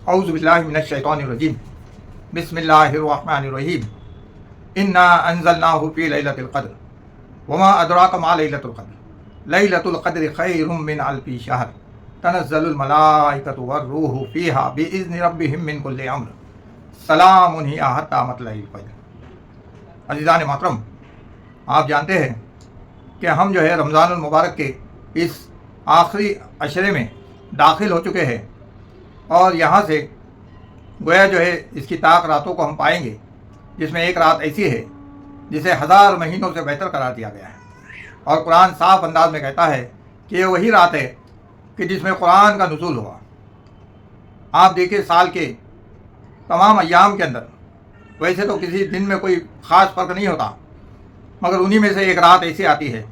اعوذ باللہ من الشیطان الرجیم بسم اللہ الرحمن الرحیم انا انزلناہ فی لیلۃ القدر وما ادراک ما لیلۃ القدر لیلۃ القدر خیر من الف شہر تنزل الملائکۃ والروح فیہا باذن ربہم من کل امر سلام ہی حتی مطلع الفجر۔ عزیزان محترم، آپ جانتے ہیں کہ ہم جو ہے رمضان المبارک کے اس آخری عشرے میں داخل ہو چکے ہیں، اور یہاں سے گویا جو ہے اس کی طاق راتوں کو ہم پائیں گے، جس میں ایک رات ایسی ہے جسے 1000 مہینوں سے بہتر قرار دیا گیا ہے، اور قرآن صاف انداز میں کہتا ہے کہ یہ وہی رات ہے کہ جس میں قرآن کا نزول ہوا۔ آپ دیکھیں، سال کے تمام ایام کے اندر ویسے تو کسی دن میں کوئی خاص فرق نہیں ہوتا، مگر انہی میں سے ایک رات ایسی آتی ہے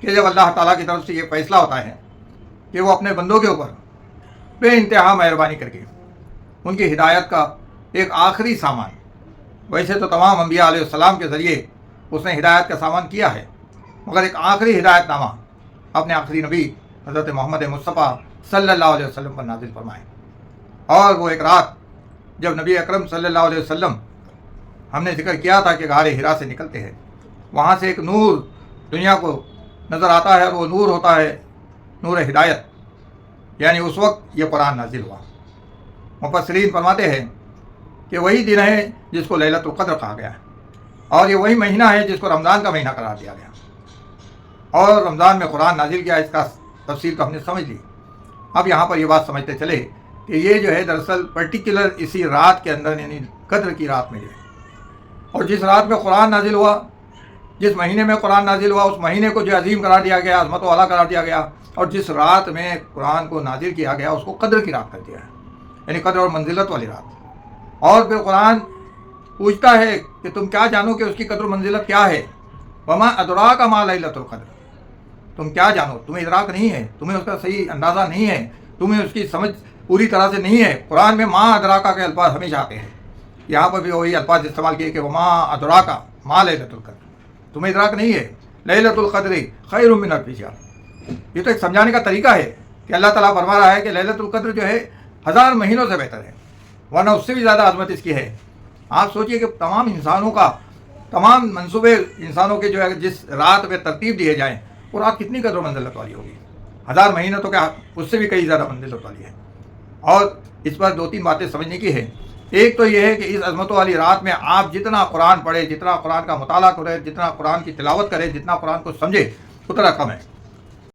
کہ جب اللہ تعالیٰ کی طرف سے یہ فیصلہ ہوتا ہے کہ وہ اپنے بندوں کے اوپر بے انتہا مہربانی کر کے ان کی ہدایت کا ایک آخری سامان، ویسے تو تمام انبیاء علیہ السلام کے ذریعے اس نے ہدایت کا سامان کیا ہے، مگر ایک آخری ہدایت نامہ اپنے آخری نبی حضرت محمد مصطفیٰ صلی اللہ علیہ وسلم پر نازل فرمائے۔ اور وہ ایک رات جب نبی اکرم صلی اللہ علیہ وسلم، ہم نے ذکر کیا تھا کہ غار حرا سے نکلتے ہیں، وہاں سے ایک نور دنیا کو نظر آتا ہے، اور وہ نور ہوتا ہے نور ہدایت، یعنی اس وقت یہ قرآن نازل ہوا۔ مفسرین فرماتے ہیں کہ وہی دن ہے جس کو لیلۃ القدر کہا گیا ہے، اور یہ وہی مہینہ ہے جس کو رمضان کا مہینہ قرار دیا گیا، اور رمضان میں قرآن نازل کیا۔ اس کا تفصیل تو ہم نے سمجھ لی۔ اب یہاں پر یہ بات سمجھتے چلے کہ یہ جو ہے دراصل پرٹیکولر اسی رات کے اندر، یعنی قدر کی رات میں جو ہے، اور جس رات میں قرآن نازل ہوا، جس مہینے میں قرآن نازل ہوا، اس مہینے کو جو عظیم قرار دیا گیا، عظمت و اعلیٰ قرار دیا گیا، اور جس رات میں قرآن کو نازل کیا گیا اس کو قدر کی رات کر دیا ہے، یعنی قدر اور منزلت والی رات۔ اور پھر قرآن پوچھتا ہے کہ تم کیا جانو کہ اس کی قدر و منزلت کیا ہے؟ وما ادراک ما لیلۃ القدر، تم کیا جانو، تمہیں ادراک نہیں ہے، تمہیں اس کا صحیح اندازہ نہیں ہے، تمہیں اس کی سمجھ پوری طرح سے نہیں ہے۔ قرآن میں ما ادراکا کے الفاظ ہمیشہ آتے ہیں، یہاں پر بھی وہی الفاظ استعمال کیے کہ وما ادراکا ما لیلۃ القدر، تمہیں ادراک نہیں ہے، لیلۃ القدر خیر من الف شہر۔ یہ تو ایک سمجھانے کا طریقہ ہے کہ اللہ تعالیٰ فرما رہا ہے کہ لیلۃ القدر جو ہے 1000 مہینوں سے بہتر ہے، ورنہ اس سے بھی زیادہ عظمت اس کی ہے۔ آپ سوچئے کہ تمام انسانوں کا، تمام منصوبے انسانوں کے جو ہے جس رات میں ترتیب دیے جائیں، وہ رات کتنی قدر و منزلت والی ہوگی۔ 1000 مہینہ تو کیا، اس سے بھی کئی زیادہ منزلت والی ہے۔ اور اس پر 2-3 باتیں سمجھنے کی ہے۔ ایک تو یہ ہے کہ اس عظمت والی رات میں آپ جتنا قرآن پڑھے، جتنا قرآن کا مطالعہ کرے، جتنا قرآن کی تلاوت کرے، جتنا قرآن کو سمجھے، اتنا کم ہے۔